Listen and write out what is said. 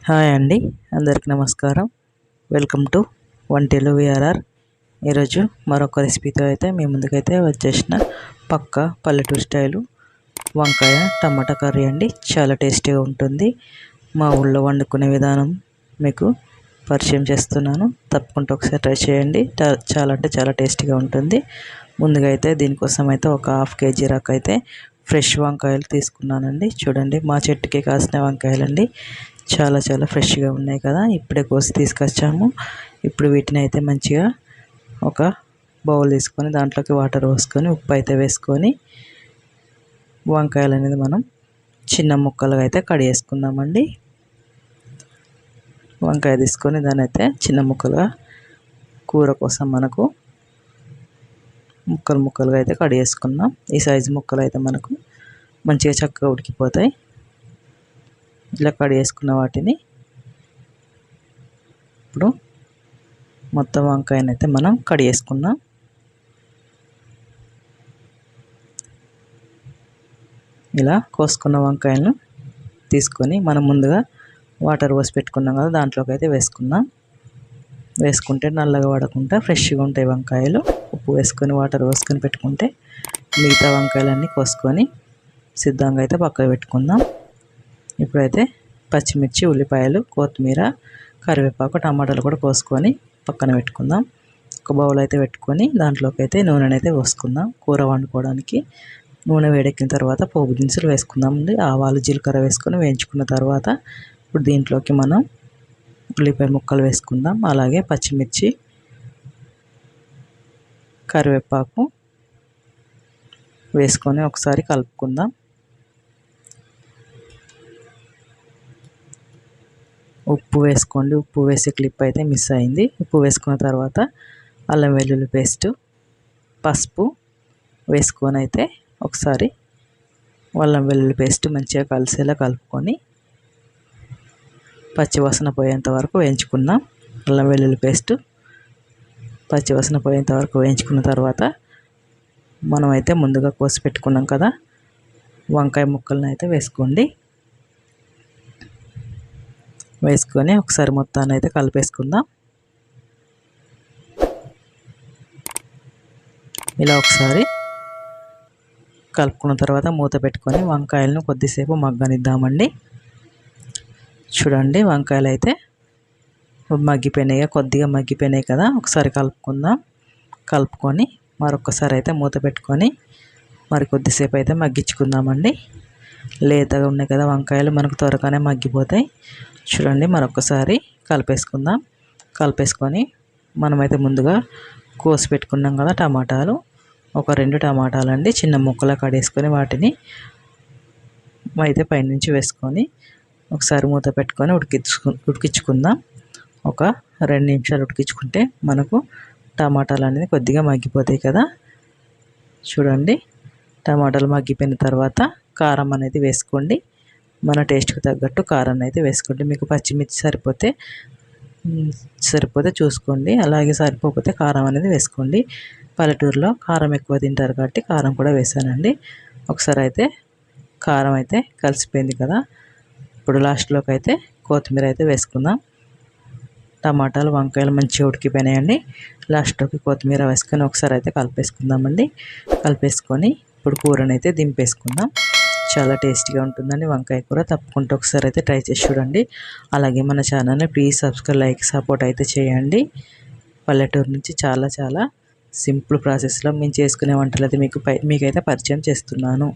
Hi అండి, అందరికి నమస్కారం. వెల్కమ్ టు వంటిల్లు విఆర్ఆర్. ఈరోజు మరొక రెసిపీతో అయితే మీ ముందుకైతే వచ్చేసిన పక్కా పల్లెటూరు స్టైలు వంకాయ టమాటా కర్రీ అండి. చాలా టేస్టీగా ఉంటుంది. మా ఊళ్ళో వండుకునే విధానం మీకు పరిచయం చేస్తున్నాను. తప్పకుండా ఒకసారి ట్రై చేయండి. చాలా అంటే చాలా టేస్టీగా ఉంటుంది. ముందుగా అయితే దీనికోసం అయితే ఒక హాఫ్ కేజీ దాకా అయితే ఫ్రెష్ వంకాయలు తీసుకున్నానండి. చూడండి, మా చెట్టుకి కాసిన వంకాయలండి. చాలా చాలా ఫ్రెష్గా ఉన్నాయి కదా, ఇప్పుడే కోసి తీసుకొచ్చాము. ఇప్పుడు వీటిని అయితే మంచిగా ఒక బౌల్ తీసుకొని దాంట్లోకి వాటర్ పోసుకొని ఉప్పు అయితే వేసుకొని వంకాయలు అనేది మనం చిన్న ముక్కలుగా అయితే కట్ చేసుకుందామండి. వంకాయ తీసుకొని దాన్ని అయితే చిన్న ముక్కలుగా కూర కోసం మనకు ముక్కలుగా అయితే కట్ చేసుకుందాం. ఈ సైజు ముక్కలు అయితే మనకు మంచిగా చక్కగా ఉడికిపోతాయి. ఇలా కట్ చేసుకున్న వాటిని ఇప్పుడు మొత్తం వంకాయని అయితే మనం కట్ చేసుకుందాం. ఇలా కోసుకున్న వంకాయలను తీసుకొని మనం ముందుగా వాటర్ పోసి పెట్టుకున్నాం కదా, దాంట్లోకి అయితే వేసుకుందాం. వేసుకుంటే నల్లగా పడకుండా ఫ్రెష్గా ఉంటాయి వంకాయలు. ఉప్పు వేసుకొని వాటర్ పోసుకొని పెట్టుకుంటే మిగతా వంకాయలన్నీ కోసుకొని సిద్ధంగా అయితే పక్కకు పెట్టుకుందాం. ఇప్పుడైతే పచ్చిమిర్చి, ఉల్లిపాయలు, కొత్తిమీర, కరివేపాకు, టమాటాలు కూడా కోసుకొని పక్కన పెట్టుకుందాం. ఒక బౌల్ అయితే పెట్టుకొని దాంట్లోకి అయితే నూనెని అయితే పోసుకుందాం. కూర వండుకోవడానికి నూనె వేడెక్కిన తర్వాత పోపు దినుసులు వేసుకుందాం అండి. ఆవాలు, జీలకర్ర వేసుకొని వేయించుకున్న తర్వాత ఇప్పుడు దీంట్లోకి మనం ఉల్లిపాయ ముక్కలు వేసుకుందాం. అలాగే పచ్చిమిర్చి, కరివేపాకు వేసుకొని ఒకసారి కలుపుకుందాం. ఉప్పు వేసుకోండి. ఉప్పు వేసే క్లిప్ అయితే మిస్ అయింది. ఉప్పు వేసుకున్న తర్వాత అల్లం వెల్లుల్లి పేస్టు, పసుపు వేసుకొని అయితే ఒకసారి అల్లం వెల్లుల్లి పేస్ట్ మంచిగా కలిసేలా కలుపుకొని పచ్చివాసన పోయేంత వరకు వేయించుకుందాం. అల్లం వెల్లుల్లి పేస్టు పచ్చివాసన పోయేంత వరకు వేయించుకున్న తర్వాత మనమైతే ముందుగా కోసి పెట్టుకున్నాం కదా వంకాయ ముక్కలను అయితే వేసుకోండి. వేసుకొని ఒకసారి మొత్తాన్ని అయితే కలిపేసుకుందాం. ఇలా ఒకసారి కలుపుకున్న తర్వాత మూత పెట్టుకొని వంకాయలను కొద్దిసేపు మగ్గనిద్దామండి. చూడండి, వంకాయలు అయితే మగ్గిపోయినాయి, కొద్దిగా మగ్గిపోయినాయి కదా. ఒకసారి కలుపుకుందాం. కలుపుకొని మరొకసారి అయితే మూత పెట్టుకొని మరి కొద్దిసేపు అయితే మగ్గించుకుందామండి. లేతగా ఉన్నాయి కదా వంకాయలు, మనకు త్వరగానే మగ్గిపోతాయి. చూడండి, మరొకసారి కలిపేసుకుందాం. కలిపేసుకొని మనమైతే ముందుగా కోసి పెట్టుకున్నాం కదా టమాటాలు, ఒక 2 టమాటాలు అండి చిన్న ముక్కలా కడేసుకొని వాటిని అయితే పైనుంచి వేసుకొని ఒకసారి మూత పెట్టుకొని ఉడికించుకుందాం. ఒక 2 నిమిషాలు ఉడికించుకుంటే మనకు టమాటాలు అనేది కొద్దిగా మగ్గిపోతాయి కదా. చూడండి, టమాటాలు మగ్గిపోయిన తర్వాత కారం అనేది వేసుకోండి. మన టేస్ట్కి తగ్గట్టు కారం అయితే వేసుకోండి. మీకు పచ్చిమిర్చి సరిపోతే చూసుకోండి. అలాగే సరిపోతే కారం అనేది వేసుకోండి. పల్లెటూరులో కారం ఎక్కువ తింటారు కాబట్టి కారం కూడా వేసానండి. ఒకసారి అయితే కారం అయితే కలిసిపోయింది కదా. ఇప్పుడు లాస్ట్లోకి అయితే కొత్తిమీర అయితే వేసుకుందాం. టమాటాలు, వంకాయలు మంచిగా ఉడికిపోయినాయండి. లాస్ట్లోకి కొత్తిమీర వేసుకొని ఒకసారి అయితే కలిపేసుకుందామండి. కలిపేసుకొని ఇప్పుడు కూరని అయితే దింపేసుకుందాం. చాలా టేస్టీగా ఉంటుందండి వంకాయ కూర. తప్పకుండా ఒకసారి అయితే ట్రై చేసి చూడండి. అలాగే మన ఛానల్ని ప్లీజ్ సబ్స్క్రైబ్, లైక్, సపోర్ట్ అయితే చేయండి. పల్లెటూరు నుంచి చాలా చాలా సింపుల్ ప్రాసెస్లో మేము చేసుకునే వంటలు అయితే మీకైతే పరిచయం చేస్తున్నాను.